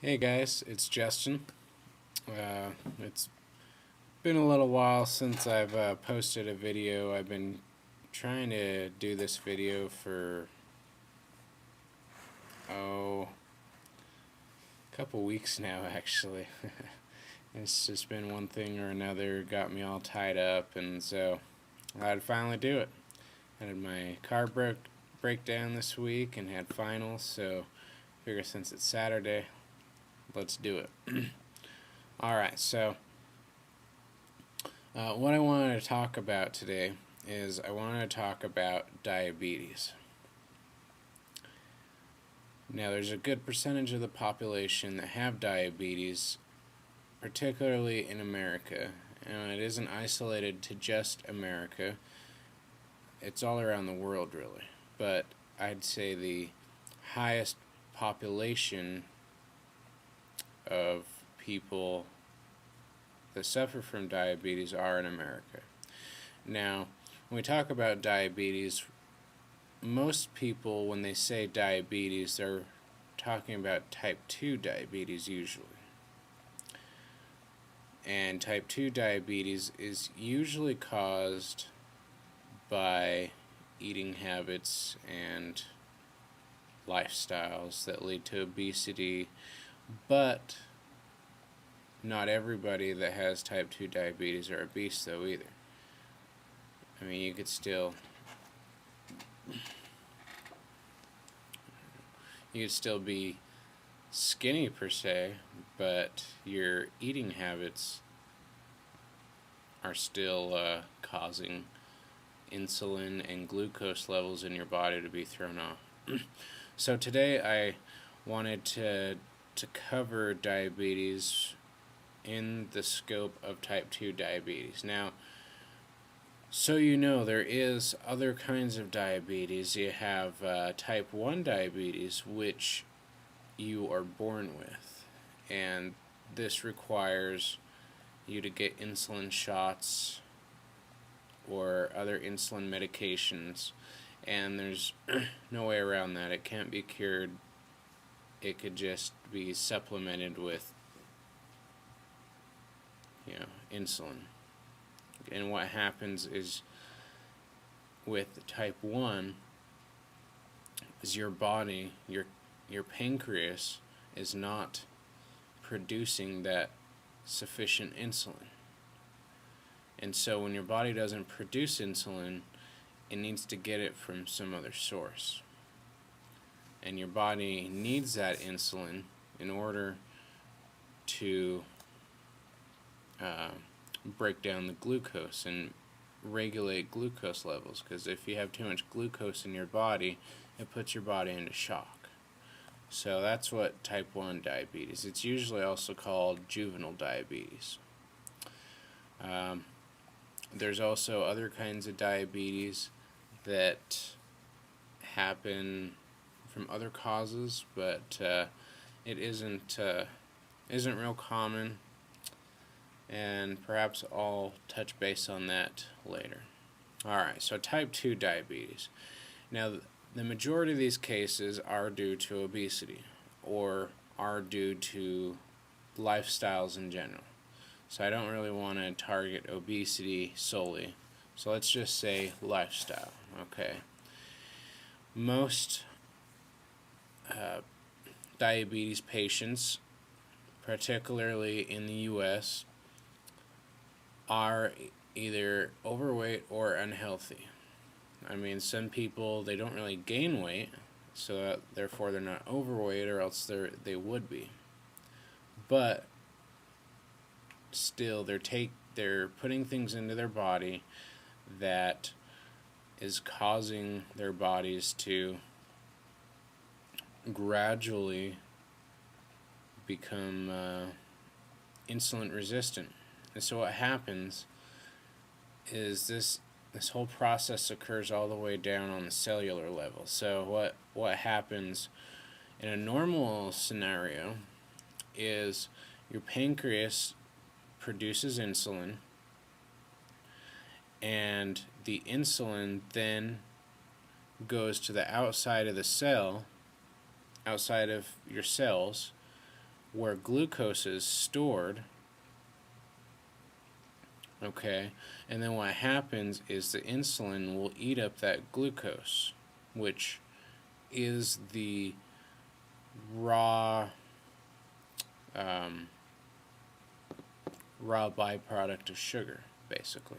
Hey guys, it's Justin. It's been a little while since I've posted a video. I've been trying to do this video for, a couple weeks now actually. It's just been one thing or another, got me all tied up, and so I'd finally do it. I had my car break down this week and had finals, so I figure since it's Saturday, let's do it. Alright, so what I wanted to talk about today is I wanted to talk about diabetes. Now, there's a good percentage of the population that have diabetes, particularly in America, and it isn't isolated to just America. It's all around the world, really. But I'd say the highest population of people that suffer from diabetes are in America. Now, when we talk about diabetes, most people, when they say diabetes, they're talking about type 2 diabetes usually. And type 2 diabetes is usually caused by eating habits and lifestyles that lead to obesity, but not everybody that has type 2 diabetes are obese though either. I mean, you could still be skinny per se, but your eating habits are still causing insulin and glucose levels in your body to be thrown off. So today I wanted to cover diabetes in the scope of type 2 diabetes. Now, so you know, there is other kinds of diabetes. You have type 1 diabetes, which you are born with, and this requires you to get insulin shots or other insulin medications, and there's no way around that. It can't be cured. It could just be supplemented with, insulin. And what happens is with type 1 is your body, your pancreas is not producing that sufficient insulin. And so when your body doesn't produce insulin, it needs to get it from some other source. And your body needs that insulin in order to break down the glucose and regulate glucose levels, because if you have too much glucose in your body, it puts your body into shock. So that's what type 1 diabetes. It's usually also called juvenile diabetes. There's also other kinds of diabetes that happen from other causes, but it isn't real common, and perhaps I'll touch base on that later. Alright, so type 2 diabetes. Now, the majority of these cases are due to obesity, or are due to lifestyles in general. So I don't really want to target obesity solely. So let's just say lifestyle, okay? Most diabetes patients, particularly in the U.S., are either overweight or unhealthy. I mean, some people, they don't really gain weight, so therefore they're not overweight, or else they would be. But still, they're putting things into their body that is causing their bodies to gradually become insulin resistant. And so what happens is this whole process occurs all the way down on the cellular level. So what happens in a normal scenario is your pancreas produces insulin, and the insulin then goes to the outside of the cell, outside of your cells, where glucose is stored. Okay, and then what happens is the insulin will eat up that glucose, which is the raw raw byproduct of sugar, basically.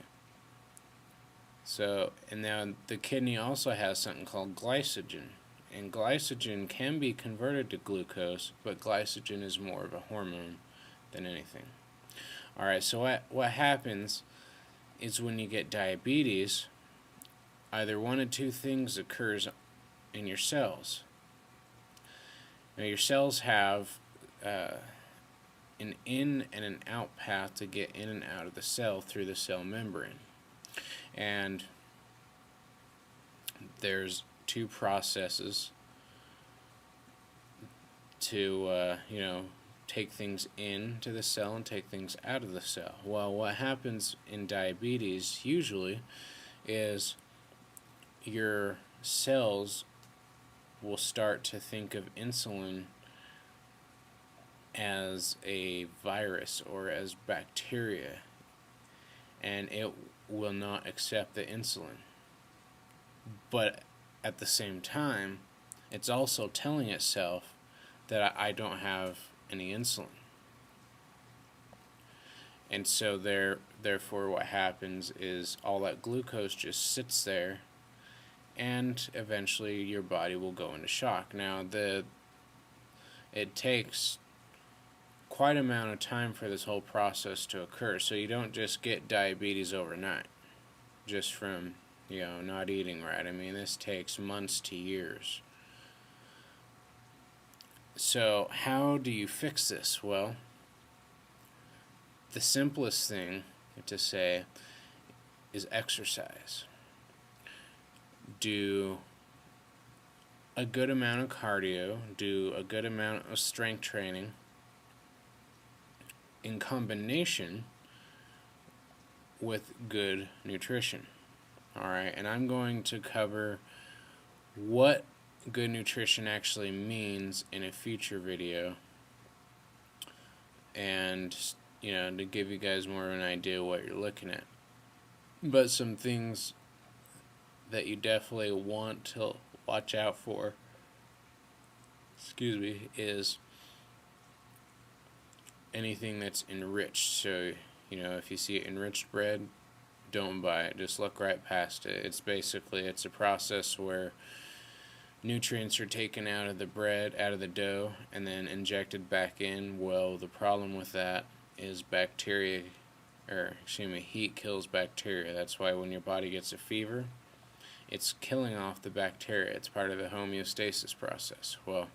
So, and now the kidney also has something called glycogen, and glycogen can be converted to glucose, but glycogen is more of a hormone than anything. Alright, so what happens is when you get diabetes, either one of two things occurs in your cells. Now your cells have an in and an out path to get in and out of the cell through the cell membrane. And there's two processes to take things into the cell and take things out of the cell. Well, what happens in diabetes usually is your cells will start to think of insulin as a virus or as bacteria, and it will not accept the insulin. But at the same time, it's also telling itself that I don't have any insulin. And so therefore what happens is all that glucose just sits there, and eventually your body will go into shock. Now it takes quite an amount of time for this whole process to occur, so you don't just get diabetes overnight just from not eating right. I mean, this takes months to years. So how do you fix this? Well, the simplest thing to say is exercise. Do a good amount of cardio, do a good amount of strength training in combination with good nutrition. Alright, and I'm going to cover what good nutrition actually means in a future video, and to give you guys more of an idea of what you're looking at. But some things that you definitely want to watch out for, is anything that's enriched. So, if you see enriched bread, don't buy it. Just look right past it. It's a process where nutrients are taken out of the bread, out of the dough, and then injected back in. Well, the problem with that is heat kills bacteria. That's why when your body gets a fever, it's killing off the bacteria. It's part of the homeostasis process. Well,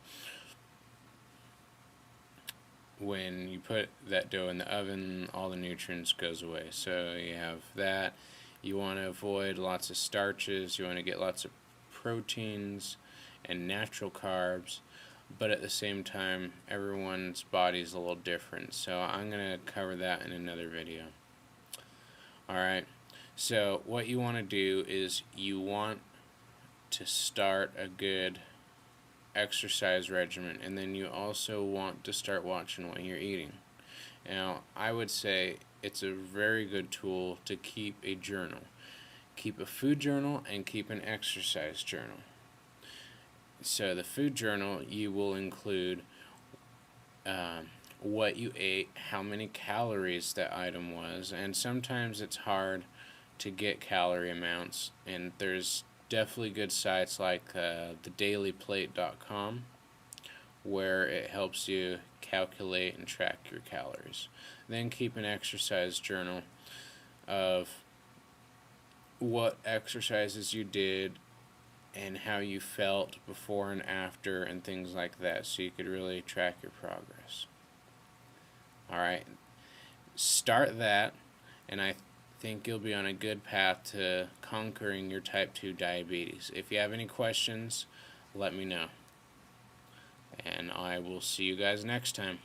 when you put that dough in the oven, all the nutrients goes away. So you have that. You want to avoid lots of starches. You want to get lots of proteins and natural carbs. But at the same time, everyone's body is a little different. So I'm going to cover that in another video. Alright, so what you want to do is you want to start a good exercise regimen, and then you also want to start watching what you're eating. Now, I would say it's a very good tool to keep a journal. Keep a food journal and keep an exercise journal. So the food journal, you will include what you ate, how many calories that item was, and sometimes it's hard to get calorie amounts, and there's definitely good sites like thedailyplate.com where it helps you calculate and track your calories. Then keep an exercise journal of what exercises you did and how you felt before and after and things like that, so you could really track your progress. Alright, start that, and I think you'll be on a good path to conquering your type 2 diabetes. If you have any questions, let me know. And I will see you guys next time.